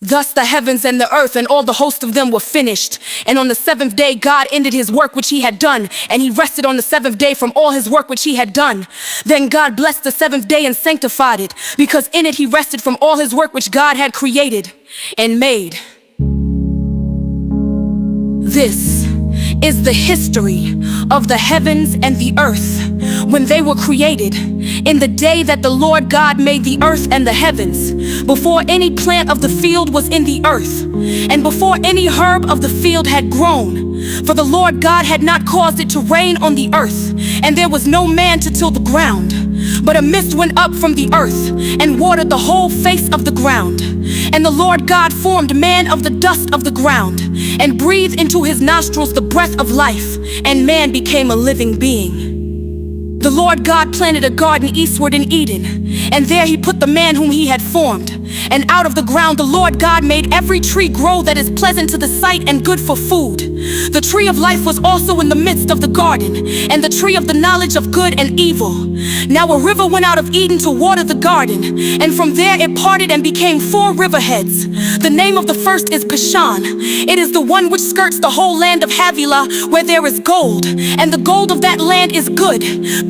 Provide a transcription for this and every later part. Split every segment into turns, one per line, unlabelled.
Thus the heavens and the earth and all the host of them were finished. And on the seventh day God ended his work which he had done, and he rested on the seventh day from all his work which he had done. Then God blessed the seventh day and sanctified it, because in it he rested from all his work which God had created and made. This is the history of the heavens and the earth when they were created, in the day that the Lord God made the earth and the heavens, before any plant of the field was in the earth, and before any herb of the field had grown. For the Lord God had not caused it to rain on the earth, and there was no man to till the ground. But a mist went up from the earth, and watered the whole face of the ground. And the Lord God formed man of the dust of the ground, and breathed into his nostrils the breath of life, and man became a living being. The Lord God planted a garden eastward in Eden, and there he put the man whom he had formed. And out of the ground the Lord God made every tree grow that is pleasant to the sight and good for food. The tree of life was also in the midst of the garden, and the tree of the knowledge of good and evil. Now a river went out of Eden to water the garden, and from there it parted and became 4 riverheads. The name of the first is Pishon. It is the one which skirts the whole land of Havilah, where there is gold, and the gold of that land is good.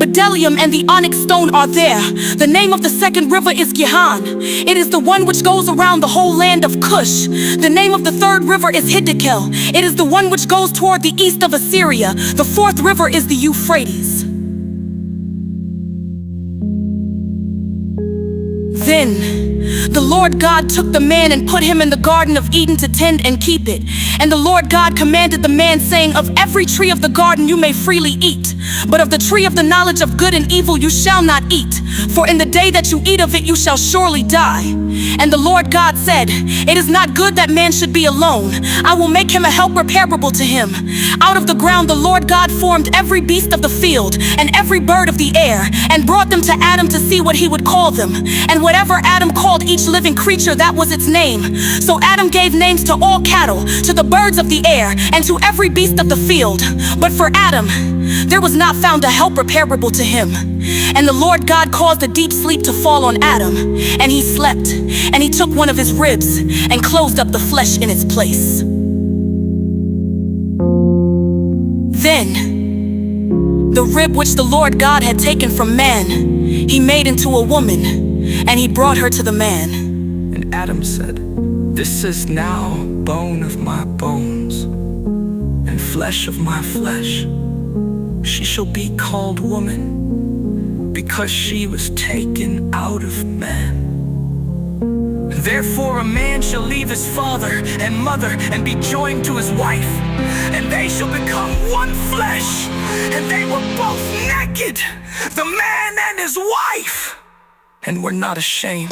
Bdellium and the onyx stone are there. The name of the second river is Gihon. It is the one which goes around the whole land of Cush. The name of the third river is Hiddekel. It is the one which goes toward the east of Assyria. The fourth river is the Euphrates. Then the Lord God took the man and put him in the garden of Eden to tend and keep it. And the Lord God commanded the man, saying, Of every tree of the garden you may freely eat, but of the tree of the knowledge of good and evil you shall not eat, for in the day that you eat of it you shall surely die. And the Lord God said, It is not good that man should be alone. I will make him a helper comparable to him. Out of the ground the Lord God formed every beast of the field and every bird of the air, and brought them to Adam to see what he would call them. And whatever Adam called each living creature, that was its name. So Adam gave names to all cattle, to the birds of the air, and to every beast of the field. But for Adam there was not found a helper comparable to him. And the Lord God caused a deep sleep to fall on Adam, and he slept. And he took one of his ribs and closed up the flesh in its place. Then the rib which the Lord God had taken from man, he made into a woman, and he brought her to the man.
And Adam said, This is now bone of my bones, and flesh of my flesh. She shall be called woman, because she was taken out of man. Therefore a man shall leave his father and mother and be joined to his wife, and they shall become one flesh. And they were both naked, the man and his wife, and were not ashamed.